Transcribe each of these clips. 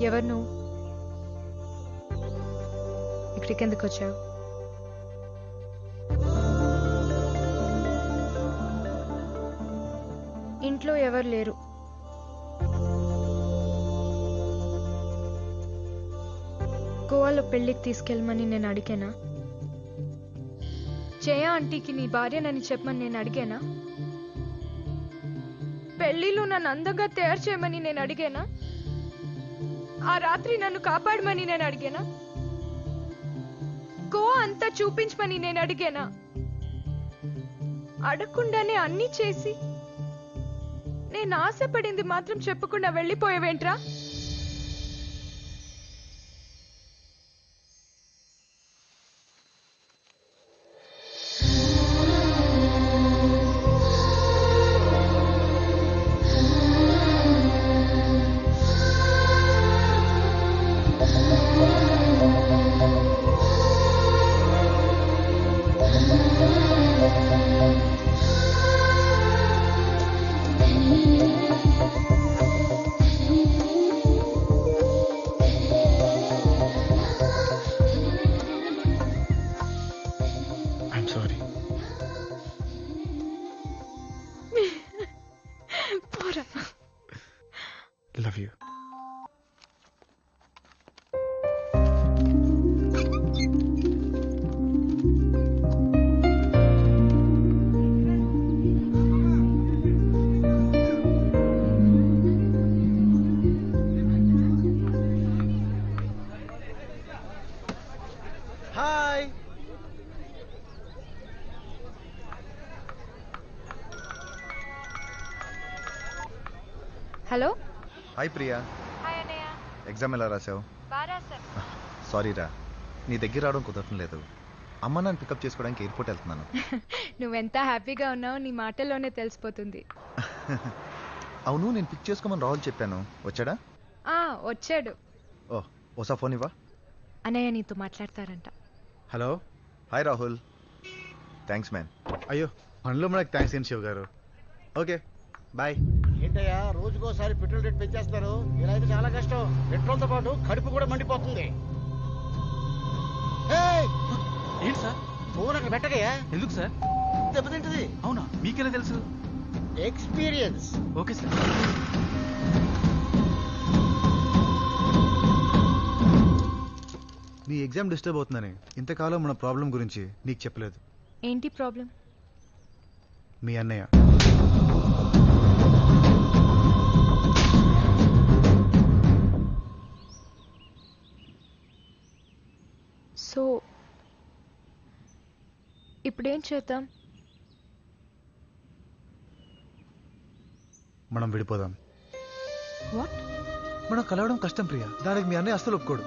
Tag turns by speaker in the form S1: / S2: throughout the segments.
S1: ఎవరు నువ్వు? ఇక్కడికి ఎందుకు వచ్చావు? ఇంట్లో ఎవరు లేరు. గోవాలో పెళ్లికి తీసుకెళ్ళమని నేను అడిగానా? జయ ఆంటీకి నీ భార్యనని చెప్పమని నేను అడిగానా? పెళ్లిలో నన్ను అందంగా తయారు చేయమని నేను అడిగానా? ఆ రాత్రి నన్ను కాపాడమని నేను అడిగానా? గోవా అంతా చూపించమని నేను అడిగానా? అడగకుండానే అన్నీ చేసి నేను ఆశపడింది మాత్రం చెప్పకుండా వెళ్ళిపోయావేంట్రా?
S2: Love you.
S3: Hi.
S1: Hello.
S3: Hi Priya.
S1: Hi అన్నయ్య.
S3: ఎగ్జామ్ ఎలా రాసావు?
S1: బాగా రాశాను.
S3: సారీ రా, నీ దగ్గర రావడం కుదరటం లేదు. అమ్మ నన్ను పికప్ చేసుకోవడానికి ఎయిర్పోర్ట్ వెళ్తున్నాను.
S1: నువ్వెంత హ్యాపీగా ఉన్నావో నీ మాటల్లోనే తెలిసిపోతుంది.
S3: అవును, నేను పిక్ చేసుకోమని రాహుల్ చెప్పాను, వచ్చాడా?
S1: వచ్చాడు.
S3: ఓ ఓసా ఫోన్ ఇవ్వా.
S1: అన్నయ్య నీతో మాట్లాడతారంట.
S2: Hello.
S3: Hi Rahul. Thanks man.
S2: అయ్యో, పనిలో మనకు థ్యాంక్స్ ఏంటి శివ్ గారు. Okay bye.
S4: ఏంటయ్యా రోజుకోసారి పెట్రోల్ రేట్ పెంచేస్తారు, ఇలా అయితే చాలా కష్టం. పెట్రోల్ తో పాటు కడుపు కూడా మండిపోతుంది.
S2: ఏంటి సార్?
S4: ఫోన్ అక్కడ పెట్టకయ్యా.
S2: ఎందుకు సార్?
S4: దెబ్బతింటది.
S2: అవునా, మీకెలా తెలుసు?
S4: ఎక్స్పీరియన్స్.
S2: Okay sir. నీ ఎగ్జామ్ డిస్టర్బ్ అవుతుందని ఇంతకాలం మన ప్రాబ్లం గురించి నీకు చెప్పలేదు.
S1: ఏంటి ప్రాబ్లం?
S2: మీ అన్నయ్య.
S1: సో ఇప్పుడేం చేద్దాం?
S2: మనం విడిపోదాం.
S1: వాట్?
S2: మనం కలవడం కష్టం ప్రియా, దానికి మీ అన్నయ్య అస్సలు ఒప్పుకోడు.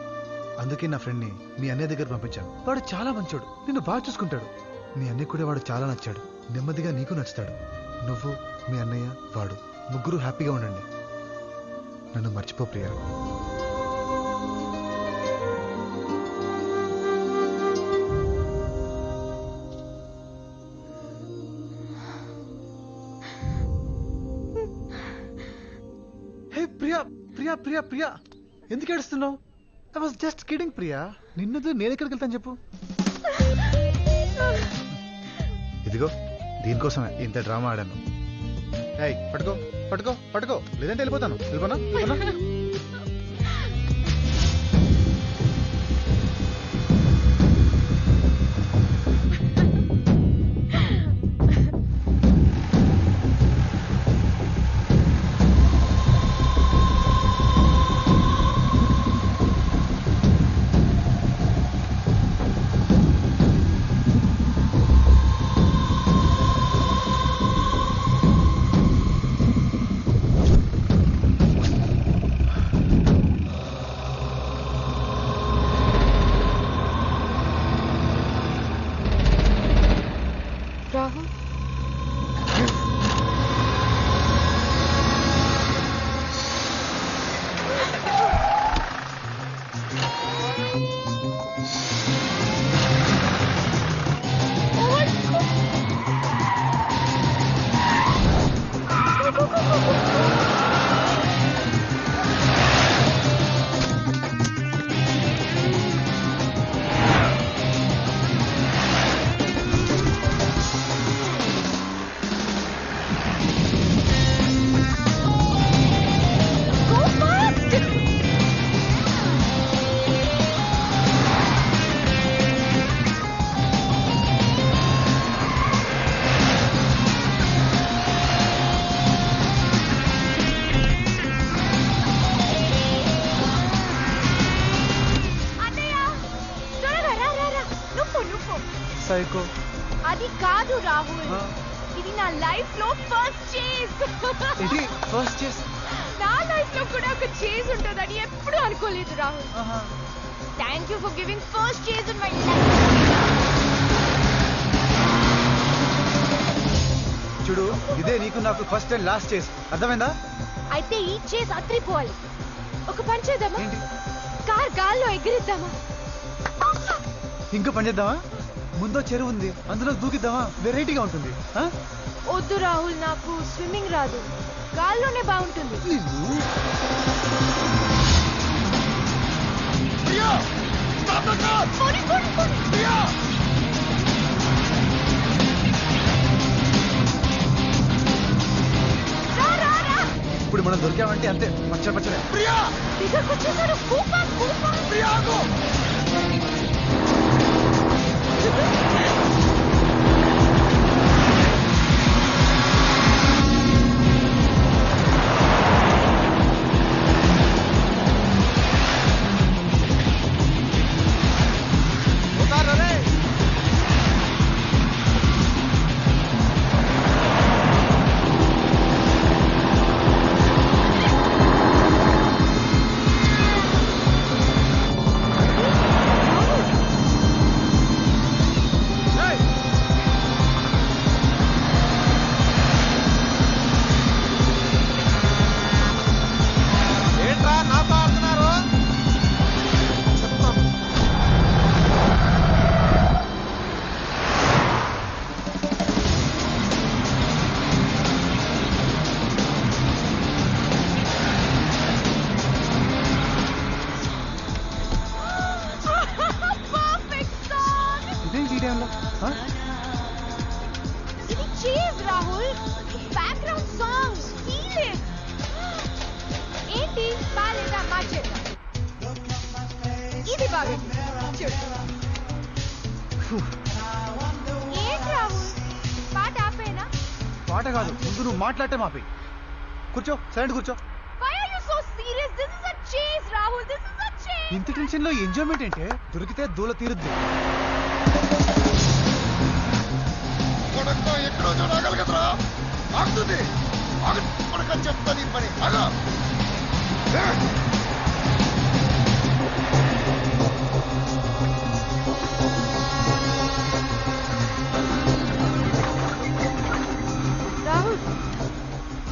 S2: అందుకే నా ఫ్రెండ్ని మీ అన్నయ్య దగ్గర పంపించాను. వాడు చాలా మంచోడు, నిన్ను బాగా చూసుకుంటాడు. మీ అన్నయ్య కూడా వాడు చాలా నచ్చాడు. నెమ్మదిగా నీకు నచ్చుతాడు. నువ్వు, మీ అన్నయ్య, వాడు ముగ్గురు హ్యాపీగా ఉండండి. నన్ను మర్చిపో ప్రియా. హే ప్రియా ప్రియా ప్రియా ప్రియా, ఎందుకు ఏడుస్తున్నావు? I was just kidding Priya. నిన్నదు నేను ఎక్కడికి వెళ్తాను చెప్పు. ఇదిగో దీనికోసమే ఇంత డ్రామా ఆడాను. ఏయ్ పట్టుకో పట్టుకో పట్టుకో, లేదంటే వెళ్ళిపోతాను. వెళ్ళిపోనా?
S1: రాహుల్,
S2: సైకో.
S1: అది కాదు రాహుల్, ఇది నా లైఫ్ లో ఫస్ట్ చేజ్.
S2: ఇది ఫస్ట్ చేస్.
S1: నా లైఫ్ లో కూడా ఒక చేజ్ ఉంటుందని ఎప్పుడూ అనుకోలేదు Rahul. Thank you for giving first chase in my life.
S2: చూడు, ఇదే నీకు నాకు ఫస్ట్ అండ్ లాస్ట్ చేస్, అర్థమైందా?
S1: అయితే ఈ చేజ్ అత్రిపోవాలి. ఒక పని చేద్దామా?
S2: ఏంటి?
S1: కార్ గాల్లో ఎగిరిద్దామా?
S2: ఇంకా పని చేద్దామా? ముందో చెరువు ఉంది, అందులో దూకిద్దామా? వెరైటీగా ఉంటుంది.
S1: వద్దు రాహుల్, నాకు స్విమ్మింగ్ రాదు. గాల్లోనే బాగుంటుంది.
S2: ఇప్పుడు మనం దొరికామంటే అంతే, పచ్చడి పచ్చడే.
S1: దగ్గరకు వచ్చేసాడు. ఇది chase Rahul, background song. Feel it. ఏంటి బాలేదా? మార్చేద్దాం. ఇది బాగుంది. ఏంటి రాహుల్, పాట ఆపేనా?
S2: పాట కాదు, ముందు నువ్వు మాట్లాడటే మాపి. కూర్చో, సైలెంట్ కూర్చో.
S1: Why are you so serious? This is a chase, Rahul. This is a chase.
S2: ఇంత టెన్షన్ లో ఎంజాయ్మెంట్ ఏంటే? దొరికితే దూల తీరుద్ది.
S4: ఎక్కడో చూడగల కదరా, ఆగుతుంది. ఆగని చెప్తాను పని. అలా
S1: రాహుల్,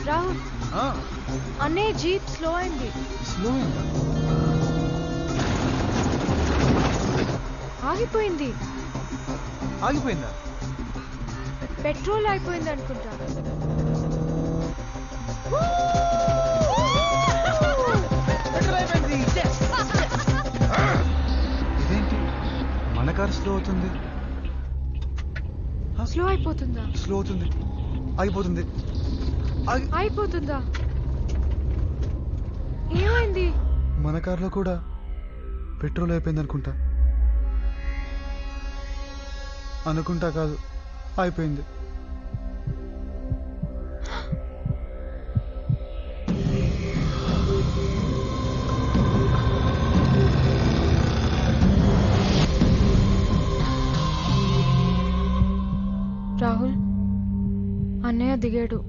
S1: రాహుల్, అన్నయ్య జీప్ స్లో అయింది.
S2: స్లో అయిందా?
S1: ఆగిపోయింది.
S2: ఆగిపోయిందా?
S1: పెట్రోల్ అయిపోయింది అనుకుంటా.
S2: ఇదేంటి మన కారు స్లో అవుతుంది?
S1: స్లో అయిపోతుందా?
S2: స్లో అవుతుంది, ఆగిపోతుంది.
S1: అయిపోతుందా? ఏమైంది?
S2: మన కారులో కూడా పెట్రోల్ అయిపోయింది అనుకుంటా. అనుకుంటా కాదు, అయిపోయింది.
S1: రాహుల్, అన్నయ్య దిగాడు.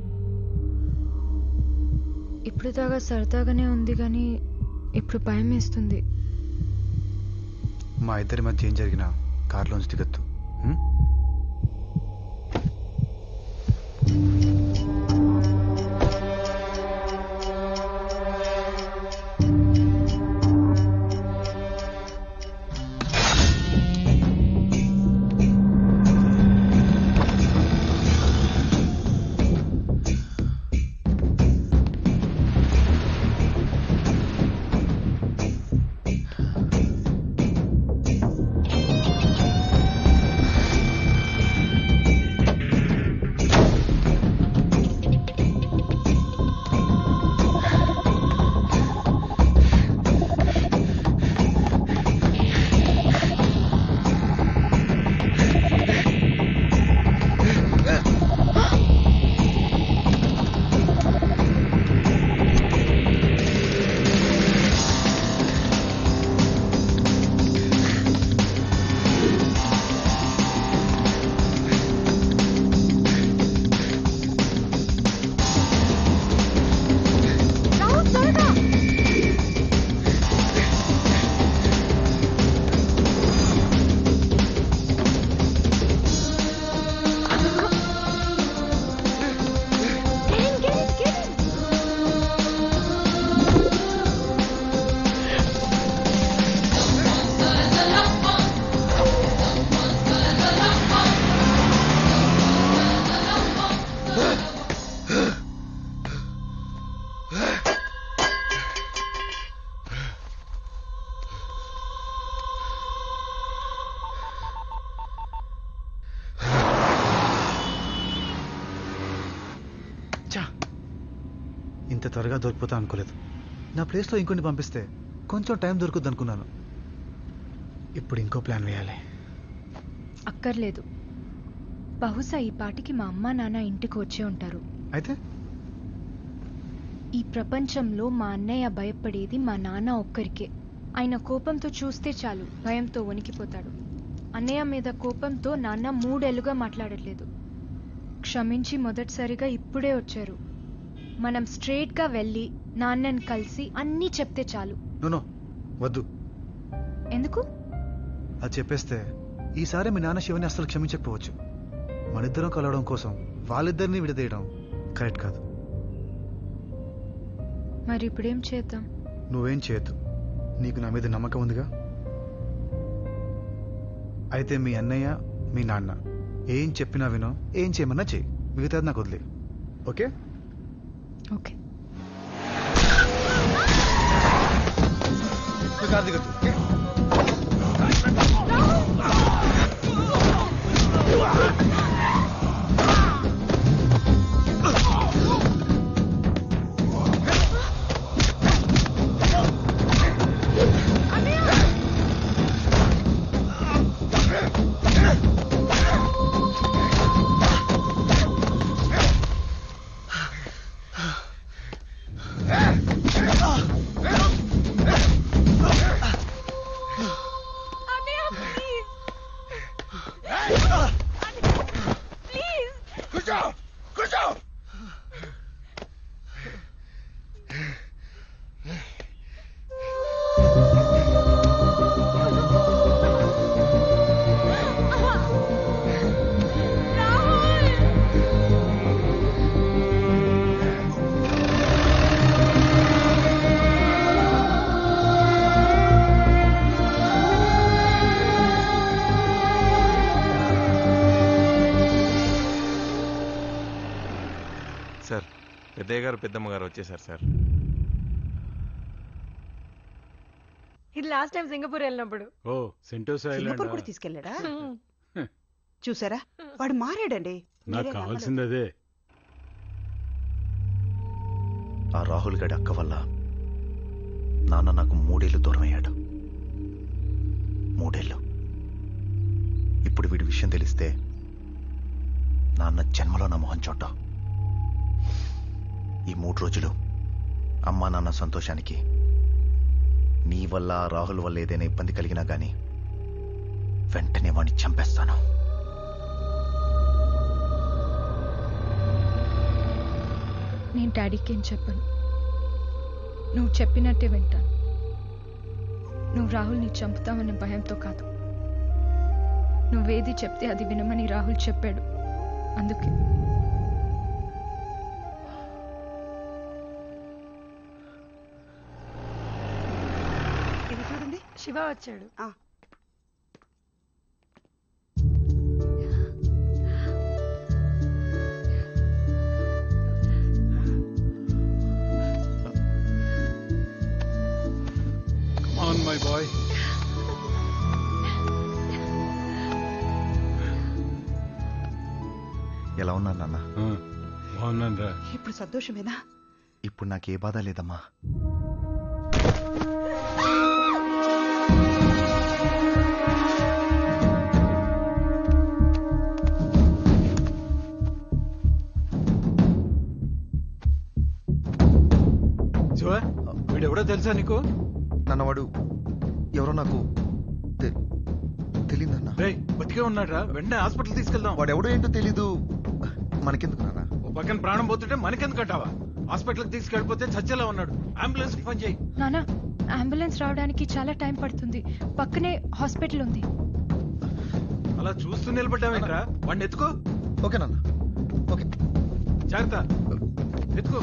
S1: ఇప్పుడు దాకా సరదాగానే ఉంది కానీ ఇప్పుడు భయం వేస్తుంది.
S2: మా ఇద్దరి మధ్య ఏం జరిగినా కారులోంచి దిగద్దు. ఇంత త్వరగా దొరికిపోతా అనుకోలేదు. నా ప్లేస్లో ఇంకొన్ని పంపిస్తే కొంచెం టైం దొరుకుద్ది అనుకున్నాను. ఇప్పుడు ఇంకో ప్లాన్ వేయాలి.
S1: అక్కర్లేదు. బహుశా ఈ పాటికి మా అమ్మ నాన్న ఇంటికి వచ్చే ఉంటారు.
S2: అయితే
S1: ఈ ప్రపంచంలో మా అన్నయ్య భయపడేది మా నాన్న ఒక్కరికే. ఆయన కోపంతో చూస్తే చాలు భయంతో వణికిపోతాడు. అన్నయ్య మీద కోపంతో నాన్న 3 ఏళ్లుగా మాట్లాడట్లేదు. క్షమించి మొదటిసారిగా ఇప్పుడే వచ్చారు. మనం స్ట్రైట్గా వెళ్ళి నాన్నని కలిసి అన్నీ చెప్తే చాలు.
S2: నో వద్దు.
S1: ఎందుకు?
S2: అది చెప్పేస్తే ఈసారి మీ నాన్న శివని అస్సలు క్షమించకపోవచ్చు. మనిద్దరం కలవడం కోసం వాళ్ళిద్దరినీ విడదీయడం కరెక్ట్ కాదు.
S1: మరి ఇప్పుడేం చేద్దాం?
S2: నువ్వేం చేయొద్దు. నీకు నా మీద నమ్మకం ఉందిగా. అయితే మీ అన్నయ్య మీ నాన్న ఏం చెప్పినా వినో, ఏం చేయమన్నా చెయ్యి. మిగతాది నాకు వదిలే. Okay
S1: okay.
S2: కాదు దిగద్దు. ఓకే
S5: సార్, పెద్దయ్య గారు పెద్దమ్మ గారు వచ్చేసారు సార్.
S6: ఇది లాస్ట్ టైం సింగపూర్ వెళ్ళినప్పుడు.
S7: ఓ సెంటోసా
S8: సింగపూర్ కూడా తీసుకెళ్ళాడా? చూసారా, వాడు మారాడండి.
S7: నాకు కావాల్సింది అదే.
S3: ఆ రాహుల్ గడి అక్క వల్ల నాన్న నాకు 3 ఏళ్ళు దూరం అయ్యాడు. 3 ఏళ్ళు. ఇప్పుడు వీడి విషయం తెలిస్తే నాన్న జన్మలో నా మొహం చూడ్డా. ఈ 3 రోజులు అమ్మా నాన్న సంతోషానికి నీ వల్ల రాహుల్ వల్ల ఏదైనా ఇబ్బంది కలిగినా గానీ వెంటనే వాడిని చంపేస్తాను.
S1: నేను డాడీకి ఏం చెప్పను. నువ్వు చెప్పినట్టే వింటాను. నువ్వు రాహుల్ని చంపుతావన్న భయంతో కాదు. నువ్వేది చెప్తే అది వినమని రాహుల్ చెప్పాడు, అందుకే.
S8: ఇది చూడండి,
S6: శివ వచ్చాడు.
S7: On my boy.
S3: ఎలా ఉన్నారు నాన్న?
S7: బాగున్నాను రా.
S8: ఇప్పుడు సంతోషమేనా?
S3: ఇప్పుడు నాకే బాధ లేదమ్మా.
S2: శివ, వీడెవడో తెలుసా నీకు?
S3: నాన్న వాడు ఎవరో నాకు తెలియదన్నా.
S2: రేయ్, బతికే ఉన్నాడ్రా. వెంటనే హాస్పిటల్ తీసుకెళ్దాం.
S3: వాడు ఎవడో ఏంటో తెలీదు. మనకెందుకు నాన్న?
S2: ఓ పక్కన ప్రాణం పోతుంటే మనకెందుకు అంటావా? హాస్పిటల్కి తీసుకెళ్ళిపోతే చచ్చేలా ఉన్నాడు. అంబులెన్స్ ఫోన్ చేయి.
S1: నానా, అంబులెన్స్ రావడానికి చాలా టైం పడుతుంది. పక్కనే హాస్పిటల్ ఉంది.
S2: అలా చూస్తూ నిలబడ్డావేంట్రా? వాడిని ఎత్తుకో.
S3: ఓకే నాన్న, ఓకే.
S2: జాగ్రత్త, ఎత్తుకో.